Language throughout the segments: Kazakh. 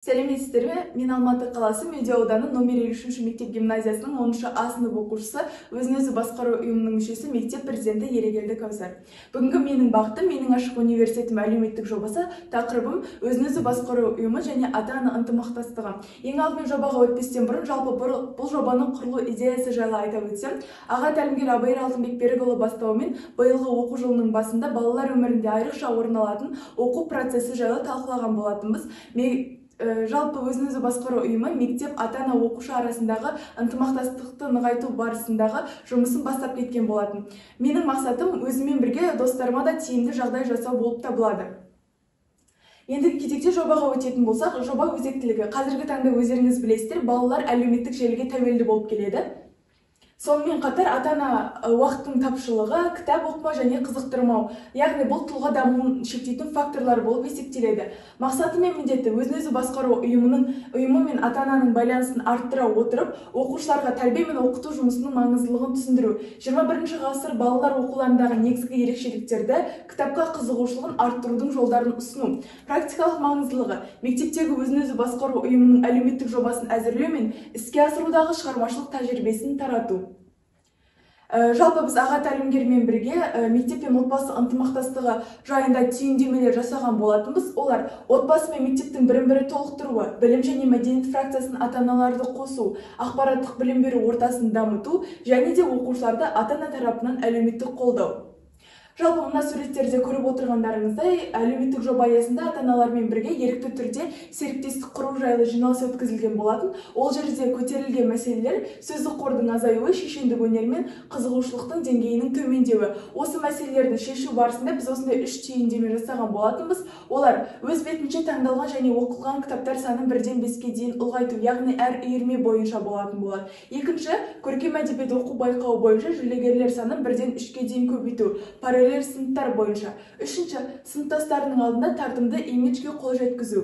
Сәлеметсіздерме? Мен Алматы қаласы Медеу ауданы номер 53 мектеп гимназиясының 10 А сынып оқушысы, өзін-өзі басқару ұйымының мүшесі, мектеп президенті Ерегелді Кәусар. Бүгінгі менің бағытым, менің ашық университетім әлеуметтік жобасы, тақырыбым өзін-өзі басқару ұйымы және ата-ана ынтымақтастығы. Ең алдымен жобаға өтпестен бұрын жалпы бұл жобаның құрылу идеясы жайлы айтып өтсем, аға тәлімгер Абайыр Алтынбек Берікұлы бастауымен биылғы оқу жылының басында балалар өмірінде айрықша орын алатын оқу процесі жайлы талқылаған болатынбыз. Жалпы өзін-өзі басқару ұйымы мектеп ата-ана оқушы арасындағы ынтымақтастықты нығайту барысындағы жұмысын бастап кеткен болатын. Менің мақсатым өзіммен бірге достарыма да тиімді жағдай жасау болып табылады. Енді кезекте жобаға өтетін болсақ, жоба өзектілігі. Қазіргі таңда өздеріңіз білесіздер, балалар әлеуметтік желіге тәуелді болып келеді. Сонымен қатар ата-ана уақыттың тапшылығы, кітап оқыма және қызықтырмау, яғни бұл тұлға дамуын шектейтін факторлар болып есептеледі. Мақсаты мен міндеті өзін-өзі басқару ұйымы мен ата-ананың байланысын арттыра отырып, оқушыларға тәрбие мен оқыту жұмысының маңыздылығын түсіндіру. 21 ғасыр балалар оқуларындағы негізгі ерекшеліктерді, кітапқа қызығушылығын арттырудың жолдарын ұсыну. Практикалық маңыздылығы мектептегі өзін-өзі басқару ұйымының әлеуметтік жобасын әзірлеу мен іске асырудағы шығармашылық тәжірибесін тарату. Жалпы біз аға тәлімгермен бірге мектеп пен отбасы ынтымақтастығы жайында түйіндемелер жасаған болатынбыз. Олар отбасы мен мектептің бірін-бірі толықтыруы, білім және мәдениет фракциясын ата-аналарды қосу, ақпараттық білім беру ортасын дамыту және де оқушыларды ата-ана тарапынан әлеуметтік қолдау. Жалпы мына суреттерде көріп отырғандарыңыздай, әлеуметтік жоба аясында ата-аналармен бірге ерікті түрде серіктестік құру жайлы жиналыс өткізілген болатын. Ол жерде көтерілген мәселелер сөздік қордың азаюы, шешендік өнер мен қызығушылықтың деңгейінің төмендеуі. Осы мәселелерді шешу барысында біз осындай 3 түйіндеме жасаған болатынбыз. Олар өз бетінше таңдалған және оқылған кітаптар санын 1-ден 5-ке дейін ұлғайту, яғни әр үйірме бойынша болатын болады. Екінші, көркем әдебиет оқу байқауы бойынша жүлдегерлер санын 1-ден 3-ке дейін көбейту. Параллель сыныптар бойынша. Үшінші, сыныптастарының алдында тартымды имиджге қол жеткізу.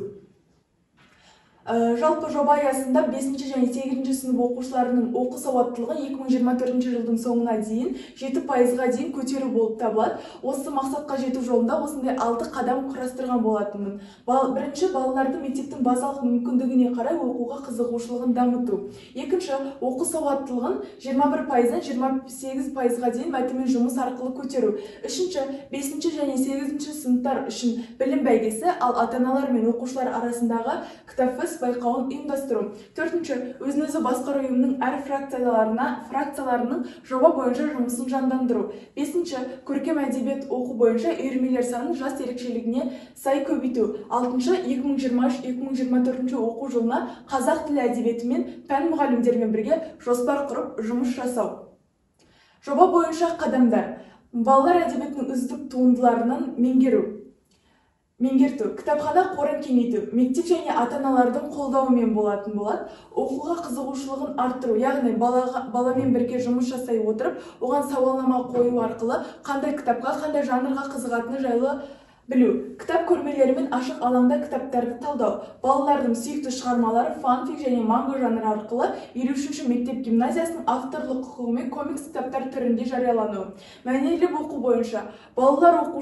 Жалпы жоба аясында 5-ші және 8-ші сынып оқушыларының оқу сауаттылығы 2024 жылдың соңына дейін 7%-ға дейін көтеру болып табылады. Осы мақсатқа жету жолында осындай 6 қадам құрастырған болатынмын. Бірінші, балаларды мектептің базалық мүмкіндігіне қарай оқуға қызығушылығын дамыту. Екінші, оқу сауаттылығын 21%-дан 28%-ға дейін мәтінмен жұмыс арқылы көтеру. Үшінші, 5-ші және 8-ші сыныптар үшін білім бәйгесі, ал ата-аналар мен оқушылар арасындағы кітапфест байқауын ұйымдастыру. Төртінші, өзін-өзі басқару ұйымының әр фракцияларының жоба бойынша жұмысын жандандыру. Бесінші, көркем әдебиет оқу бойынша үйірмелер санын жас ерекшелігіне сай көбейту. Алтыншы, 2023-2024 оқу жылына қазақ тілі әдебиеті мен пән мұғалімдермен бірге жоспар құрып жұмыс жасау. Жоба бойынша қадамдар: балалар әдебиетінің үздік туындыларынан меңгерту, кітапхана қорын кеңейту, мектеп және ата-аналардың қолдауымен болатын болады. Оқуға қызығушылығын арттыру, яғни баламен бірге жұмыс жасай отырып, оған сауалнама қою арқылы қандай кітапқа, қандай жанрға қызығатыны жайлы білу. Кітап көрмелері мен ашық алаңда кітаптарды талдау. Балалардың сүйікті шығармалары фанфик және манго жанры арқылы 53-ші мектеп гимназиясының авторлық құқығымен комикс кітаптар түрінде жариялану. Мәнерлеп оқу бойынша барлық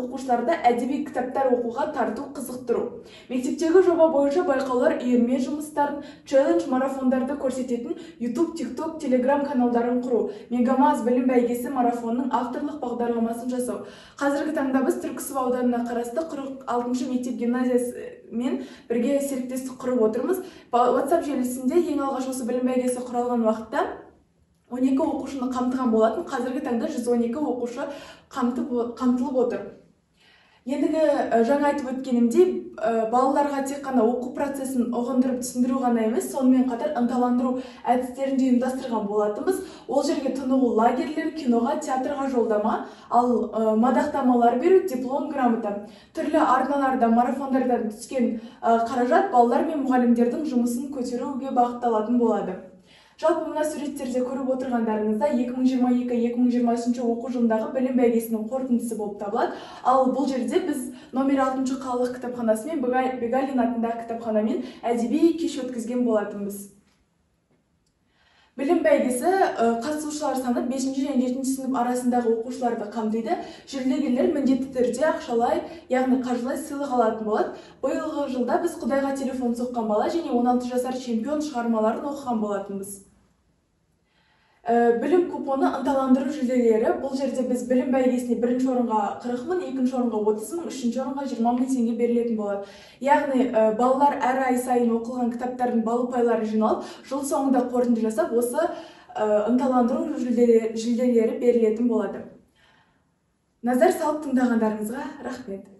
оқушыларды әдеби кітаптар оқуға тарту, қызықтыру. Мектептегі жоба бойынша байқаулар, үйірме жұмыстарын, челлендж марафондарды көрсететін YouTube, TikTok, Telegram каналдарын құру. Мегамаз білім бәйгесі марафонның авторлық бағдарламасын жасау. Қазіргі таңда біз Түрксіб ауданына қарасты 46-ші мектеп гимназиясымен бірге серіктестік құрып отырмыз. WhatsApp желісінде ең алғаш осы білім бәйгесі құралған уақытта 12 оқушыны қамтыған болатын. Қазіргі таңда 112 оқушы қамтылып отыр. Ендігі жаңа айтып өткенімдей, балаларға тек қана оқу процесін ұғындырып түсіндіру ғана емес, сонымен қатар ынталандыру әдістерінде ұйымдастырған болатынбыз. Ол жерге тынығу лагерлер, киноға, театрға жолдама, ал мадақтамалар беру, диплом, грамота. Түрлі арналарда, марафондардан түскен қаражат балалар мен мұғалімдердің жұмысын көтеруге бағытталатын болады. Жалпы мына суреттерде көріп отырғандарыңызда 2022-2023 оқу жылындағы білім бәйгесінің қорытындысы болып табылады. Ал бұл жерде біз номер 6-шы қалалық кітапханасы мен Бегалин атындағы кітапханамен әдеби кеш өткізген болатынбыз. Білім бәйгесі қатысушылар саны 5 және 7 сынып арасындағы оқушыларды қамтиды. Жүлдегерлер міндетті түрде ақшалай, яғни қаржылай сыйлық алатын болады. Биылғы жылда біз Құдайға телефон соққан бала және 16 жасар чемпион шығармаларын оқыған болатынбыз. Білім купоны ынталандыру жүлделері. Бұл жерде біз білім бәйгесіне бірінші орынға 40 мың, екінші орынға 30 мың, үшінші орынға 20 мың теңге берілетін болады. Яғни балалар әр ай сайын оқылған кітаптардың балл ұпайлары жиналып, жыл соңында қорытынды жасап, осы ынталандыру жүлделері берілетін болады. Назар салып тыңдағандарыңызға рахмет.